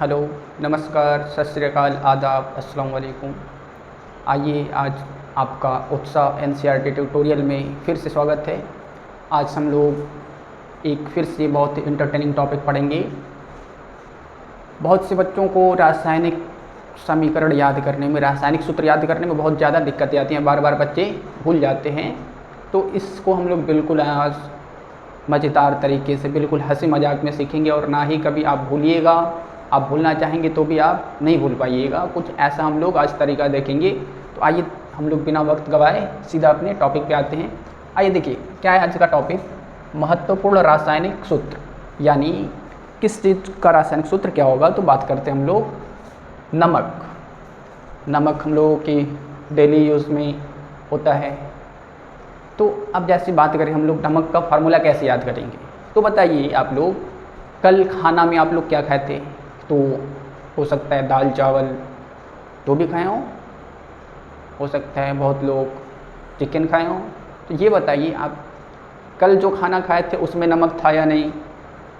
Hello, नमस्कार, सत श्री अकाल, आदाब, अस्सलाम वालेकुम। आइए आज आपका उत्साह एनसीईआरटी ट्यूटोरियल में फिर से स्वागत है। आज हम लोग एक फिर से बहुत इंटरटेनिंग टॉपिक पढ़ेंगे। बहुत से बच्चों को रासायनिक समीकरण याद करने में, रासायनिक सूत्र याद करने में बहुत ज़्यादा दिक्कतें आती हैं, बार बार बच्चे भूल जाते हैं। तो इसको हम लोग बिल्कुल आज मज़ेदार तरीके से, बिल्कुल हंसी मजाक में सीखेंगे और ना ही कभी आप भूलिएगा। आप भूलना चाहेंगे तो भी आप नहीं भूल पाइएगा। कुछ ऐसा हम लोग आज तरीका देखेंगे। तो आइए हम लोग बिना वक्त गवाए सीधा अपने टॉपिक पे आते हैं। आइए देखिए क्या है आज का टॉपिक, महत्वपूर्ण रासायनिक सूत्र, यानी किस चीज़ का रासायनिक सूत्र क्या होगा। तो बात करते हैं हम लोग नमक। नमक हम लोगों की डेली यूज़ में होता है। तो अब जैसी बात करें हम लोग नमक का फार्मूला कैसे याद करेंगे। तो बताइए आप लोग, कल खाना में आप लोग क्या खाए थे। तो हो सकता है दाल चावल जो भी खाए हों, हो सकता है बहुत लोग चिकन खाए हों। तो ये बताइए आप, कल जो खाना खाए थे उसमें नमक था या नहीं।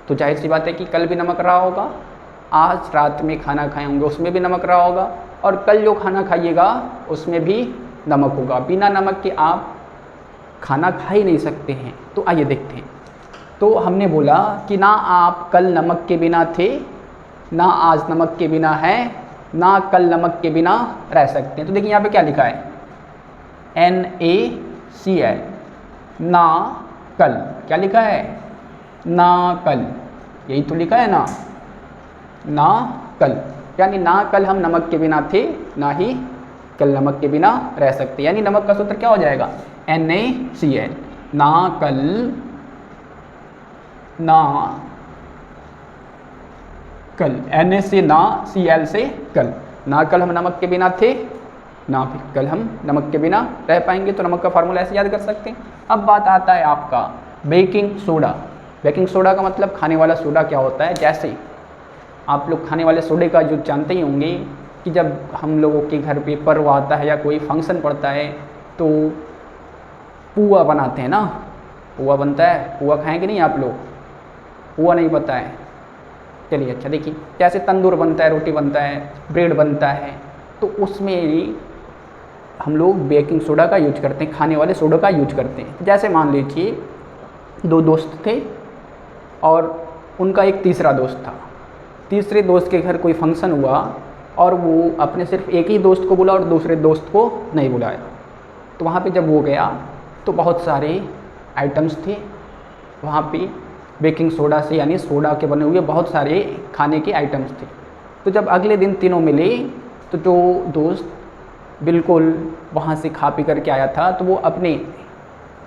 तो जाहिर सी बात है कि कल भी नमक रहा होगा। आज रात में खाना खाए होंगे उसमें भी नमक रहा होगा, और कल जो खाना खाइएगा उसमें भी नमक होगा। बिना नमक के आप खाना खा ही नहीं सकते हैं। तो आइए देखते हैं। तो हमने बोला कि ना आप कल नमक के बिना थे, ना आज नमक के बिना है, ना कल नमक के बिना रह सकते हैं। तो देखिए यहाँ पे क्या लिखा है, NaCl, ना कल। क्या लिखा है, ना कल, यही तो लिखा है ना, ना कल। यानी ना कल हम नमक के बिना थे, ना ही कल नमक के बिना रह सकते। यानी नमक का सूत्र क्या हो जाएगा, NaCl, ना कल, ना कल। Na से ना, Cl से कल। ना कल हम नमक के बिना थे, ना फिर कल हम नमक के बिना रह पाएंगे। तो नमक का फार्मूला ऐसे याद कर सकते हैं। अब बात आता है आपका बेकिंग सोडा। बेकिंग सोडा का मतलब खाने वाला सोडा क्या होता है। जैसे आप लोग खाने वाले सोडे का जो जानते ही होंगे कि जब हम लोगों के घर पे पर्व आता है या कोई फंक्शन पड़ता है तो पुआ बनाते हैं ना, पुआ बनता है। पुआ खाएंगे नहीं आप लोग, पुआ नहीं पता है। चलिए अच्छा देखिए, जैसे तंदूर बनता है, रोटी बनता है, ब्रेड बनता है, तो उसमें हम लोग बेकिंग सोडा का यूज करते हैं, खाने वाले सोडा का यूज करते हैं। जैसे मान लीजिए दो दोस्त थे और उनका एक तीसरा दोस्त था। तीसरे दोस्त के घर कोई फंक्शन हुआ और वो अपने सिर्फ एक ही दोस्त को बुला और दूसरे दोस्त को नहीं बुलाया। तो वहाँ पे जब वो गया तो बहुत सारे आइटम्स थे वहाँ पे, बेकिंग सोडा से यानी सोडा के बने हुए बहुत सारे खाने के आइटम्स थे। तो जब अगले दिन तीनों मिले तो जो दोस्त बिल्कुल वहाँ से खा पी करके आया था, तो वो अपने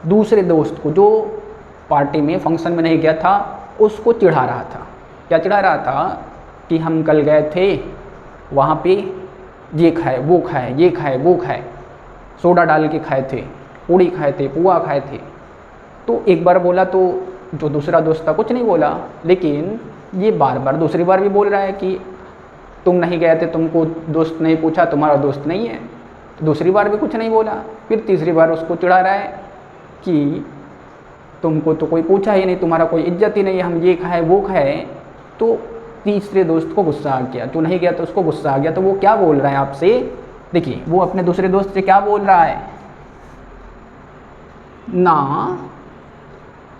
दूसरे दोस्त को जो पार्टी में फंक्शन में नहीं गया था उसको चिढ़ा रहा था। क्या चिढ़ा रहा था कि हम कल गए थे वहाँ पे, ये खाए वो खाए, ये खाए वो खाए, सोडा डाल के खाए थे, पूड़ी खाए थे, पुआ खाए थे। तो एक बार बोला तो जो दूसरा दोस्त था कुछ नहीं बोला, लेकिन ये बार बार दूसरी बार भी बोल रहा है कि तुम नहीं गए थे, तुमको दोस्त नहीं पूछा, तुम्हारा दोस्त नहीं है। तो दूसरी बार भी कुछ नहीं बोला। फिर तीसरी बार उसको चिढ़ा रहा है कि तुमको तो कोई पूछा ही नहीं, तुम्हारा कोई इज्जत ही नहीं है, हम ये खाए वो खाए। तो तीसरे दोस्त को गुस्सा आ गया, जो नहीं गया तो उसको गुस्सा आ गया। तो वो क्या बोल रहा है आपसे, देखिए वो अपने दूसरे दोस्त से क्या बोल रहा है, ना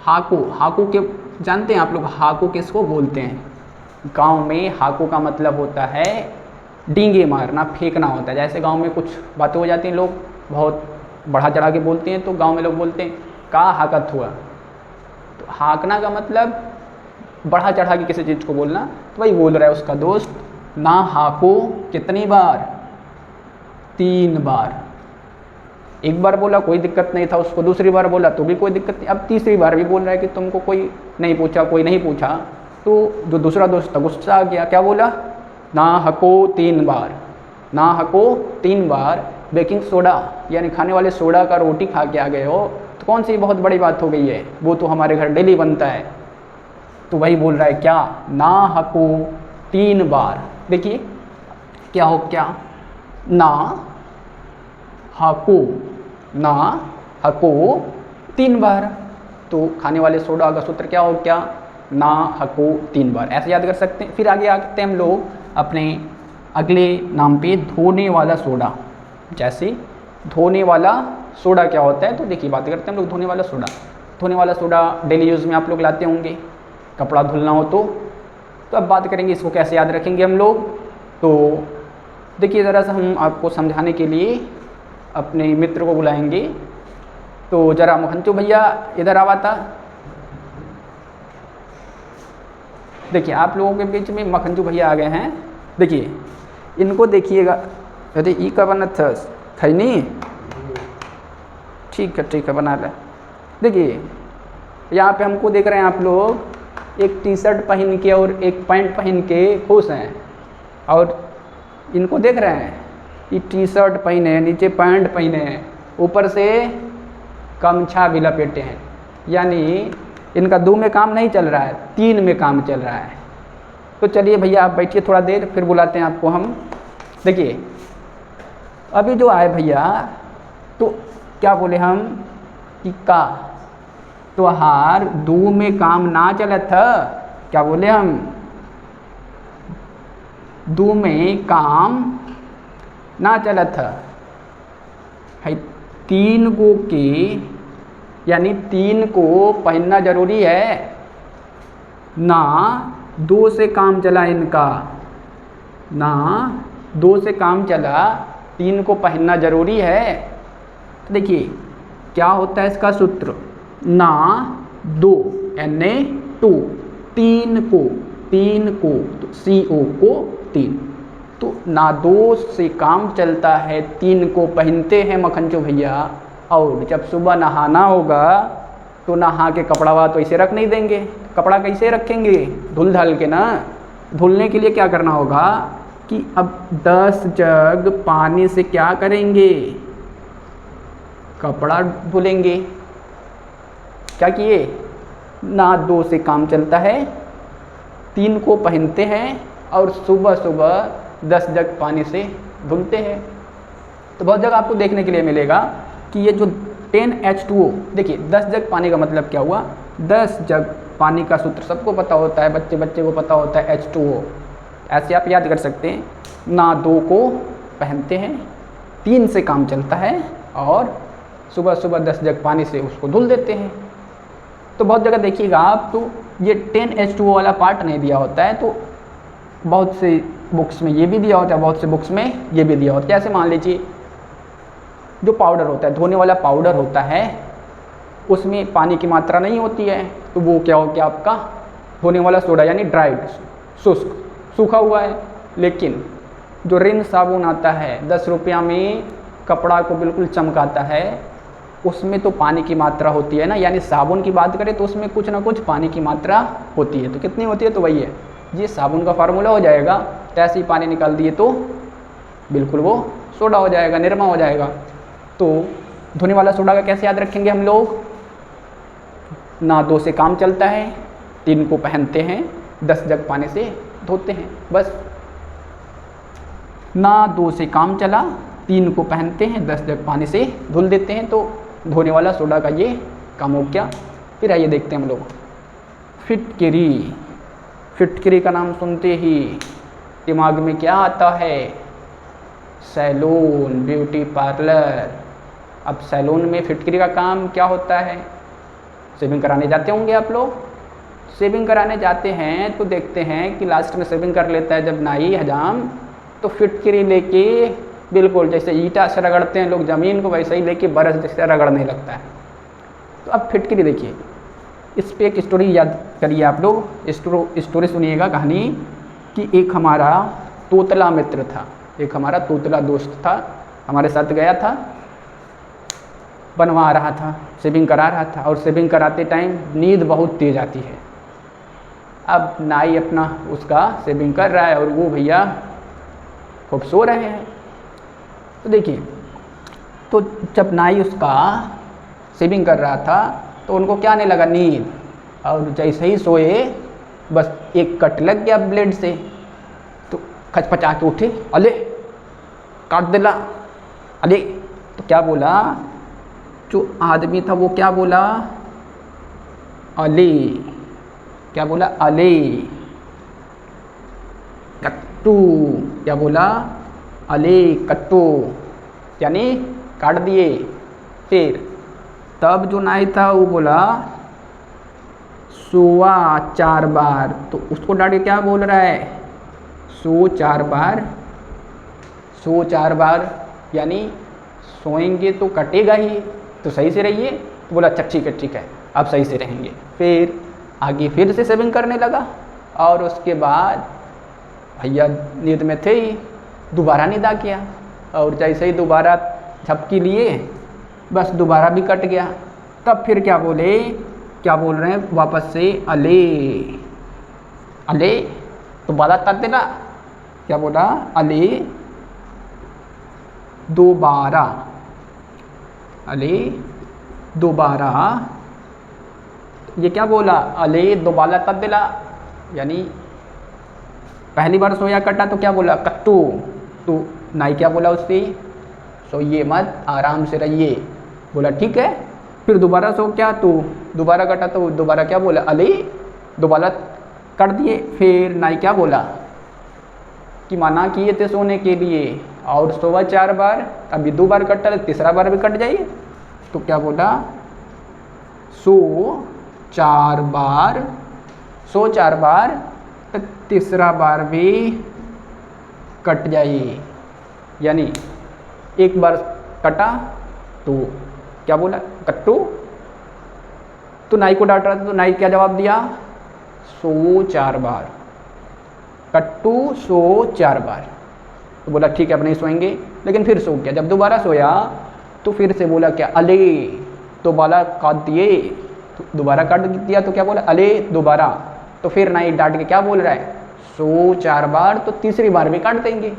हाकू। हाकू के जानते हैं आप लोग, हाकू किसको बोलते हैं। गांव में हाकू का मतलब होता है डींगे मारना, फेंकना होता है। जैसे गांव में कुछ बातें हो जाती हैं, लोग बहुत बढ़ा चढ़ा के बोलते हैं, तो गांव में लोग बोलते हैं का हाकत हुआ। तो हाकना का मतलब बढ़ा चढ़ा के किसी चीज़ को बोलना। तो वही बोल रहा है उसका दोस्त, ना हाको कितनी बार, 3 बार। एक बार बोला कोई दिक्कत नहीं था उसको, दूसरी बार बोला तो भी कोई दिक्कत नहीं, अब तीसरी बार भी बोल रहा है कि तुमको कोई नहीं पूछा, कोई नहीं पूछा। तो जो दूसरा दोस्त था गुस्सा आ गया, क्या बोला, ना हको 3 बार, ना हको 3 बार बेकिंग सोडा यानी खाने वाले सोडा का रोटी खा के आ गए हो, तो कौन सी बहुत बड़ी बात हो गई है, वो तो हमारे घर डेली बनता है। तो वही बोल रहा है क्या, ना हको 3 बार। देखिए क्या हो, क्या, ना हको, ना हको 3 बार। तो खाने वाले सोडा का सूत्र क्या हो, क्या, ना हको 3 बार। ऐसे याद कर सकते हैं। फिर आगे आते हैं हम लोग अपने अगले नाम पे धोने वाला सोडा। जैसे धोने वाला सोडा क्या होता है, तो देखिए बात करते हैं हम लोग धोने वाला सोडा। धोने वाला सोडा डेली यूज़ में आप लोग लाते होंगे, कपड़ा धुलना हो तो अब बात करेंगे इसको कैसे याद रखेंगे हम लोग। तो देखिए ज़रा सा हम आपको समझाने के लिए अपने मित्र को बुलाएंगे। तो ज़रा मखंचू भैया इधर आवा था। देखिए आप लोगों के बीच में मखंचू भैया आ गए हैं। देखिए इनको देखिएगा। अरे ई का बनत था खैनी, ठीक है बना ले। देखिए यहाँ पे हमको देख रहे हैं आप लोग, एक टी शर्ट पहन के और एक पैंट पहन के खुश हैं, और इनको देख रहे हैं ये टी शर्ट पहने हैं, नीचे पैंट पहने हैं, ऊपर से गमछा भी लपेटे हैं। यानी इनका 2 में काम नहीं चल रहा है, 3 में काम चल रहा है। तो चलिए भैया आप बैठिए थोड़ा देर, फिर बुलाते हैं आपको हम। देखिए अभी जो आए भैया, तो क्या बोले हम कि का त्योहार 2 में काम ना चला था। क्या बोले हम, 2 में काम ना चला था है। 3 को के यानी 3 को पहनना जरूरी है ना, 2 से काम चला इनका ना, 2 से काम चला, 3 को पहनना जरूरी है। तो देखिए क्या होता है इसका सूत्र, ना 2 Na2, 3 को तो CO को 3, तो ना 2 से काम चलता है, 3 को पहनते हैं मखंचो भैया। और जब सुबह नहाना होगा तो नहा के कपड़ा तो ऐसे रख नहीं देंगे, कपड़ा कैसे रखेंगे, धुल धाल के ना। धुलने के लिए क्या करना होगा कि अब 10 जग पानी से क्या करेंगे, कपड़ा धुलेंगे। क्या किए, ना 2 से काम चलता है, 3 को पहनते हैं और सुबह सुबह 10 जग पानी से धुलते हैं। तो बहुत जगह आपको देखने के लिए मिलेगा कि ये जो 10H2O, देखिए 10 जग पानी का मतलब क्या हुआ, 10 जग पानी का सूत्र सबको पता होता है, बच्चे को पता होता है H2O। ऐसे आप याद कर सकते हैं, ना 2 को पहनते हैं, 3 से काम चलता है और सुबह सुबह 10 जग पानी से उसको धुल देते हैं। तो बहुत जगह देखिएगा आप, तो ये 10H2O वाला पार्ट नहीं दिया होता है, तो बहुत से बुक्स में ये भी दिया होता है, बहुत से बुक्स में ये भी दिया होता है। जैसे मान लीजिए जो पाउडर होता है, धोने वाला पाउडर होता है, उसमें पानी की मात्रा नहीं होती है, तो वो क्या हो गया आपका धोने वाला सोडा, यानी ड्राइड, शुष्क, सूखा हुआ है। लेकिन जो रिन साबुन आता है 10 रुपया में, कपड़ा को बिल्कुल चमकाता है, उसमें तो पानी की मात्रा होती है ना। यानी साबुन की बात करें तो उसमें कुछ ना कुछ पानी की मात्रा होती है। तो कितनी होती है, तो वही है, ये साबुन का फार्मूला हो जाएगा। तो ऐसे ही पानी निकाल दिए तो बिल्कुल वो सोडा हो जाएगा, निरमा हो जाएगा। तो धोने वाला सोडा का कैसे याद रखेंगे हम लोग, ना 2 से काम चलता है, 3 को पहनते हैं, 10 जग पानी से धोते हैं। बस ना 2 से काम चला, 3 को पहनते हैं, 10 जग पानी से धुल देते हैं। तो धोने वाला सोडा का ये काम हो गया। फिर आइए देखते हैं हम लोग फिटकरी। फिटकरी का नाम सुनते ही दिमाग में क्या आता है, सैलून, ब्यूटी पार्लर। अब सैलून में फिटकरी का काम क्या होता है, शेविंग कराने जाते होंगे आप लोग। शेविंग कराने जाते हैं तो देखते हैं कि लास्ट में शेविंग कर लेता है जब नाई हजाम, तो फिटकरी लेके बिल्कुल जैसे ईंटा से रगड़ते हैं लोग ज़मीन को, वैसे ही लेके बरस जैसे रगड़ने लगता है। तो अब फिटकरी देखिए, इस पर एक स्टोरी याद करिए आप लोग। स्टोरी सुनिएगा कहानी कि एक हमारा तोतला मित्र था, एक हमारा तोतला दोस्त था, हमारे साथ गया था, बनवा रहा था, शेविंग करा रहा था। और शेविंग कराते टाइम नींद बहुत तेज़ आती है। अब नाई अपना उसका शेविंग कर रहा है और वो भैया खूब सो रहे हैं। तो देखिए, तो जब नाई उसका शेविंग कर रहा था तो उनको क्या नहीं लगा, नींद। और जैसे ही सोए बस एक कट लग गया ब्लेड से, तो खचपचा के उठे, अले काट दिला, अले। तो क्या बोला, जो आदमी था वो क्या बोला, अले। क्या बोला, अले। कट्टू, क्या बोला? अले कट्टू, यानी काट दिए। फिर तब जो नाई था वो बोला सोवा 4 बार, तो उसको डांट के क्या बोल रहा है? सो 4 बार, सो 4 बार, यानी सोएंगे तो कटेगा ही, तो सही से रहिए। तो बोला अच्छा ठीक है अब सही से रहेंगे। फिर आगे फिर से सेविंग करने लगा और उसके बाद भैया नींद में थे ही, दोबारा नींद आ गया और जैसे ही दोबारा झपकी लिए बस दोबारा भी कट गया। तब फिर क्या बोले, क्या बोल रहे हैं वापस से? अले अले, तो बाला तब देना, क्या बोला? अले दोबारा, अले दोबारा, ये क्या बोला? अले दोबारा तब दिला, यानी पहली बार सोया कटा तो क्या बोला? कट्टू। तो नाई क्या बोला उससे? सोइए मत, आराम से रहिए। बोला ठीक है। फिर दोबारा सो क्या? तो दोबारा कटा तो दोबारा क्या बोला? अले दोबारा कर दिए। फिर नाई क्या बोला कि मना किए थे सोने के लिए और सोवा 4 बार, अभी 2 बार कटा, तीसरा बार भी कट जाइए। तो क्या बोला? सो 4 बार, सो 4 बार, तो तीसरा बार भी कट जाइए। यानी एक बार कटा तो क्या बोला? कट्टू। तो नाई को डांट रहा था तो नाई क्या जवाब दिया? सो 4 बार, कट्टू सो 4 बार। तो बोला ठीक है अब नहीं सोएंगे, लेकिन फिर सो गया। जब दोबारा सोया तो फिर से बोला क्या? अले, तो बाला काट दिए, तो दोबारा काट दिया तो क्या बोला? अले दोबारा। तो फिर नाई डांट के क्या बोल रहा है? सो 4 बार, तो तीसरी बार भी काट देंगे।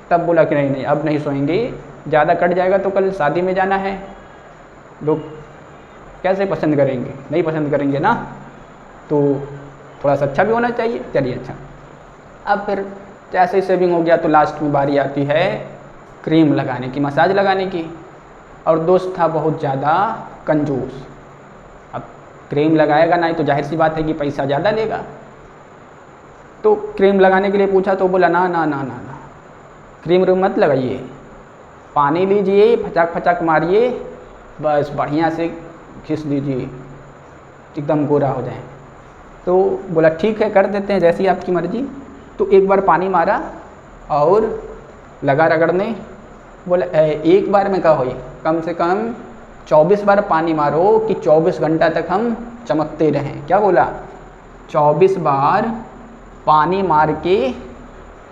तब बोला कि नहीं अब नहीं सोएंगे, ज़्यादा कट जाएगा तो कल शादी में जाना है, लोग कैसे पसंद करेंगे? नहीं पसंद करेंगे ना, तो थोड़ा सा अच्छा भी होना चाहिए। चलिए अच्छा, अब फिर जैसे ही सेविंग हो गया तो लास्ट में बारी आती है क्रीम लगाने की, मसाज लगाने की। और दोस्त था बहुत ज़्यादा कंजूस, अब क्रीम लगाएगा नहीं तो जाहिर सी बात है कि पैसा ज़्यादा लेगा। तो क्रीम लगाने के लिए पूछा तो बोला ना ना ना ना ना, क्रीम रूम मत लगाइए, पानी लीजिए, फचाक फचाक मारिए, बस बढ़िया से खींच दीजिए, एकदम गोरा हो जाए। तो बोला ठीक है कर देते हैं, जैसी आपकी मर्ज़ी। तो एक बार पानी मारा और लगा रगड़ने। बोला एक बार में क्या होई, कम से कम 24 बार पानी मारो कि 24 घंटा तक हम चमकते रहें। क्या बोला? 24 बार पानी मार के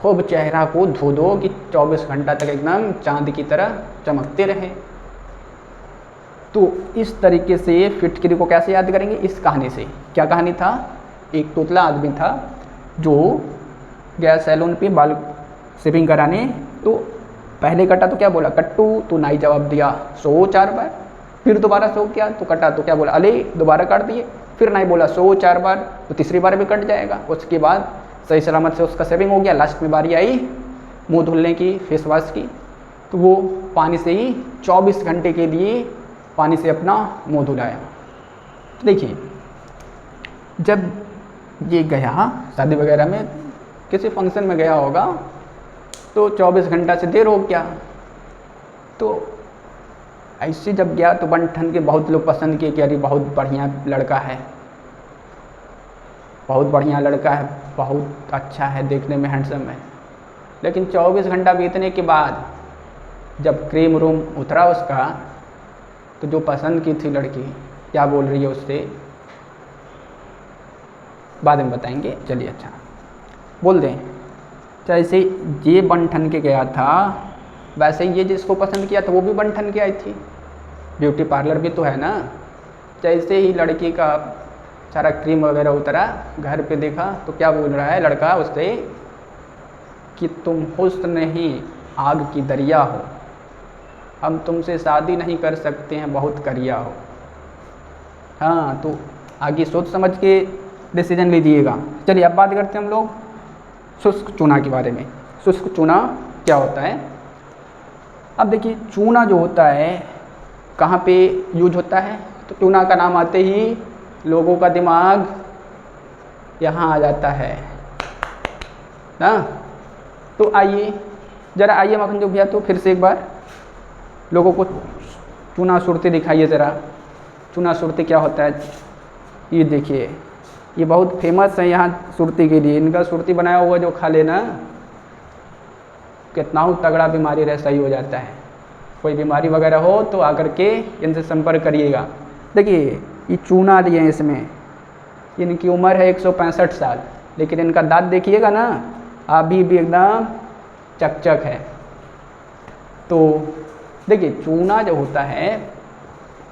खूब चेहरा को धो दो कि 24 घंटा तक एकदम चांद की तरह चमकते रहें। तो इस तरीके से फिटकरी को कैसे याद करेंगे? इस कहानी से। क्या कहानी था? एक तोतला आदमी था जो गया सैलून पे बाल शेविंग कराने। तो पहले कटा तो क्या बोला? कट्टू। तो नाई जवाब दिया सो 4 बार। फिर दोबारा सो किया तो कटा तो क्या बोला? अले दोबारा काट दिए। फिर नाई बोला सो 4 बार, तो तीसरी बार भी कट जाएगा। उसके बाद सही सलामत से उसका शेविंग हो गया। लास्ट में बारी आई मुंह धुलने की, फेस वॉश की। तो वो पानी से ही 24 घंटे के लिए पानी से अपना मुंह धुलाया। तो देखिए जब ये गया शादी वगैरह में, किसी फंक्शन में गया होगा, तो 24 घंटा से देर हो गया। तो ऐसे जब गया तो बन ठन के बहुत लोग पसंद किए कि अरे बहुत बढ़िया लड़का है, बहुत बढ़िया लड़का है, बहुत अच्छा है, देखने में हैंडसम है। लेकिन 24 घंटा बीतने के बाद जब क्रीम रूम उतरा उसका, तो जो पसंद की थी लड़की क्या बोल रही है उससे, बाद में बताएंगे। चलिए अच्छा बोल दें। जैसे ये बन ठन के गया था, वैसे ये जिसको पसंद किया था वो भी बन ठन के आई थी। ब्यूटी पार्लर भी तो है ना। जैसे ही लड़की का सारा क्रीम वगैरह उतरा, घर पे देखा तो क्या बोल रहा है लड़का उससे कि तुम हुस्न नहीं आग की दरिया हो, हम तुमसे शादी नहीं कर सकते हैं, बहुत करिया हो। हाँ, तो आगे सोच समझ के डिसीजन लीजिएगा। चलिए अब बात करते हैं हम लोग शुष्क चूना के बारे में। शुष्क चूना क्या होता है? अब देखिए चूना जो होता है कहाँ पे यूज होता है? तो चूना का नाम आते ही लोगों का दिमाग यहाँ आ जाता है ना। तो आइए ज़रा, आइए मक्खन जो भैया, तो फिर से एक बार लोगों को चूना सुरती दिखाइए ज़रा। चूना सुरती क्या होता है? ये देखिए, ये बहुत फेमस है यहाँ सुरती के लिए। इनका सुरती बनाया हुआ जो खा लेना, कितना ही तगड़ा बीमारी रह सही हो जाता है। कोई बीमारी वगैरह हो तो आकर के इनसे संपर्क करिएगा। देखिए ये चूना लिए हैं, इसमें इनकी उम्र है 165 साल, लेकिन इनका दांत देखिएगा ना, अभी भी एकदम चकचक है। तो देखिए चूना जो होता है,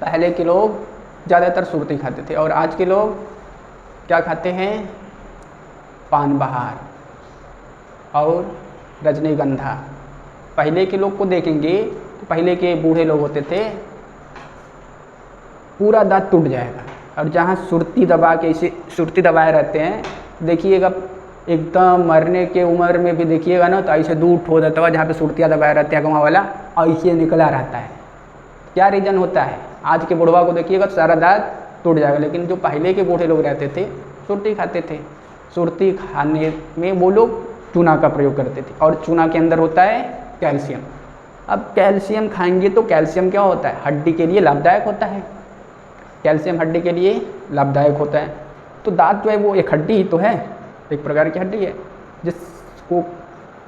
पहले के लोग ज़्यादातर सुरती खाते थे और आज के लोग क्या खाते हैं? पान बहार और रजनीगंधा। पहले के लोग को देखेंगे तो पहले के बूढ़े लोग होते थे, पूरा दांत टूट जाएगा और जहाँ सुरती दबा के इसे सुरती दबाए रहते हैं, देखिएगा एकदम मरने के उम्र में भी देखिएगा ना तो ऐसे दूर ठो देता हुआ, जहाँ पे सुरतियाँ दबाए रहते हैं गवा वाला, ऐसे निकला रहता है। क्या रीज़न होता है? आज के बुढ़वा को देखिएगा तो सारा दांत टूट जाएगा, लेकिन जो पहले के बूढ़े लोग रहते थे सुरती खाते थे। सुरती खाने में वो लोग चूना का प्रयोग करते थे और चूना के अंदर होता है कैल्शियम। अब कैल्शियम खाएंगे तो कैल्शियम क्या होता है? हड्डी के लिए लाभदायक होता है। कैल्शियम हड्डी के लिए लाभदायक होता है। तो दांत जो है वो एक हड्डी ही तो है, एक प्रकार की हड्डी है, जिसको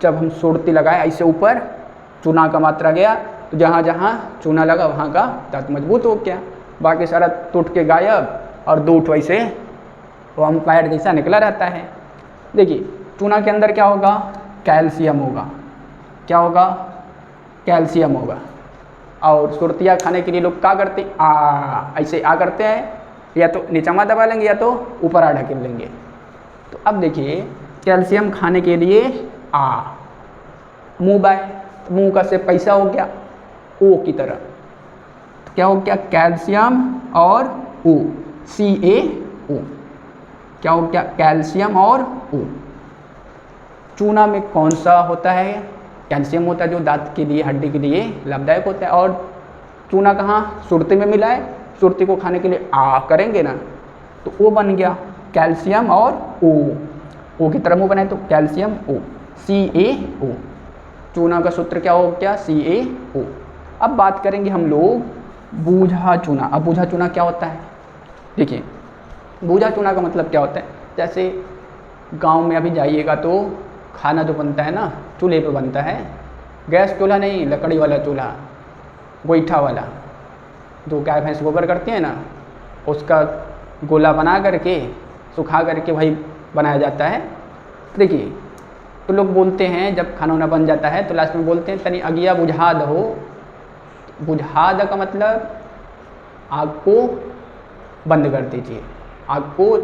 जब हम सुरती लगाए ऐसे ऊपर चूना का मात्रा गया तो जहाँ जहाँ चूना लगा वहाँ का दांत मजबूत हो गया, बाकी सारा टूट के गायब और दूठ वैसे वो अंपायर जैसा निकला रहता है। देखिए चूना के अंदर क्या होगा? कैल्शियम होगा। क्या होगा? कैल्शियम होगा। और सुरतियाँ खाने के लिए लोग क्या करते? ऐसे करते हैं, या तो नीचा दबा लेंगे या तो ऊपर ढकेल लेंगे। तो अब देखिए कैल्शियम खाने के लिए मुँह बाय, मुँह का से पैसा हो गया ओ की तरह, तो क्या हो गया? कैल्शियम और ओ, CaO। क्या हो गया? कैल्शियम और ओ। चूना में कौन सा होता है? कैल्शियम होता है, जो दांत के लिए हड्डी के लिए लाभदायक होता है। और चूना कहाँ? सुरती में मिला है। सुरती को खाने के लिए करेंगे ना तो ओ बन गया कैल्शियम और ओ की तरह मुँह बनाए तो कैल्शियम ओ, CaO। चूना का सूत्र क्या हो गया? CaO। अब बात करेंगे हम लोग बूझा चूना। अब बूझा चूना क्या होता है? देखिए बूझा चूना का मतलब क्या होता है? जैसे गांव में अभी जाइएगा तो खाना जो बनता है ना चूल्हे पे बनता है, गैस चूल्हा नहीं, लकड़ी वाला चूल्हा, गोईठा वाला, जो गाय भैंस गोबर करते हैं ना, उसका गोला बना करके सुखा करके वही बनाया जाता है। देखिए तो लोग बोलते हैं जब खाना वाना बन जाता है तो लास्ट में बोलते हैं तनी अगिया बुझा दो। बुझा द का मतलब आग को बंद कर दीजिए, आग को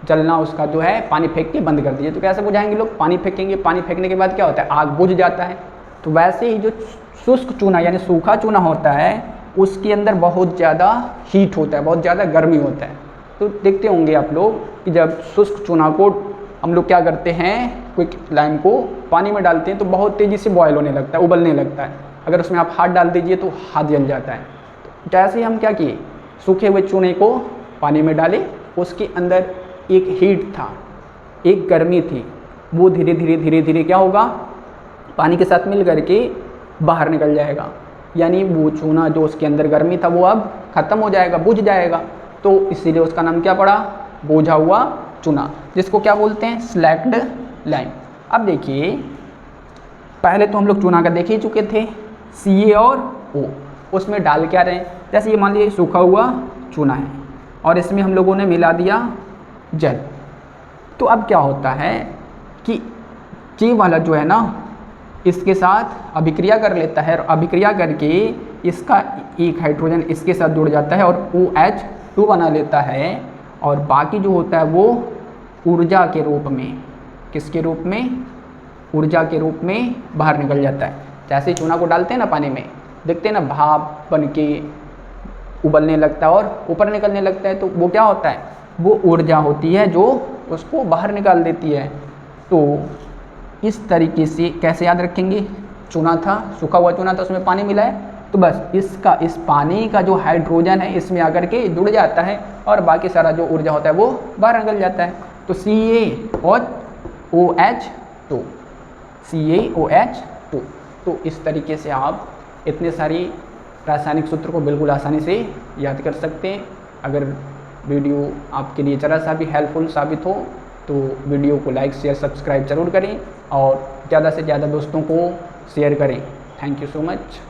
जलना उसका जो है पानी फेंक के बंद कर दीजिए। तो कैसे बुझाएंगे लोग? पानी फेंकेंगे, पानी फेंकने के बाद क्या होता है? आग बुझ जाता है। तो वैसे ही जो शुष्क चूना यानी सूखा चूना होता है उसके अंदर बहुत ज़्यादा हीट होता है, बहुत ज़्यादा गर्मी होता है। तो देखते होंगे आप लोग कि जब शुष्क चूना को हम लोग क्या करते हैं, क्विक लाइम को पानी में डालते हैं तो बहुत तेज़ी से बॉयल होने लगता है, उबलने लगता है। अगर उसमें आप हाथ डाल दीजिए तो हाथ जल जाता है। तो जैसे ही हम क्या किए, सूखे हुए चूने को पानी में डाले, उसके अंदर एक हीट था, एक गर्मी थी, वो धीरे धीरे धीरे धीरे क्या होगा? पानी के साथ मिल करके बाहर निकल जाएगा। यानी वो चूना जो उसके अंदर गर्मी था वो अब ख़त्म हो जाएगा, बुझ जाएगा। तो इसीलिए उसका नाम क्या पड़ा? बोझा हुआ चूना, जिसको क्या बोलते हैं? Slaked lime. अब देखिए पहले तो हम लोग चूना का देख ही चुके थे, Ca और O। उसमें डाल क्या रहे हैं? जैसे ये मान लीजिए सूखा हुआ चूना है और इसमें हम लोगों ने मिला दिया जल। तो अब क्या होता है कि ये वाला जो है ना इसके साथ अभिक्रिया कर लेता है और अभिक्रिया करके इसका एक हाइड्रोजन इसके साथ जुड़ जाता है और OH2 बना लेता है। और बाकी जो होता है वो ऊर्जा के रूप में, किसके रूप में? ऊर्जा के रूप में बाहर निकल जाता है। जैसे चूना को डालते हैं ना पानी में, देखते हैं ना भाप बन के उबलने लगता है और ऊपर निकलने लगता है। तो वो क्या होता है? वो ऊर्जा होती है जो उसको बाहर निकाल देती है। तो इस तरीके से कैसे याद रखेंगे? चूना था, सूखा हुआ चूना था, उसमें पानी मिला है, तो बस इसका इस पानी का जो हाइड्रोजन है इसमें आकर के जुड़ जाता है और बाकी सारा जो ऊर्जा होता है वो बाहर निकल जाता है। तो Ca और OH2, CaOH2। तो इस तरीके से आप इतने सारी रासायनिक सूत्र को बिल्कुल आसानी से याद कर सकते हैं। अगर वीडियो आपके लिए ज़रा सा भी हेल्पफुल साबित हो तो वीडियो को लाइक शेयर सब्सक्राइब ज़रूर करें और ज़्यादा से ज़्यादा दोस्तों को शेयर करें। Thank you so much.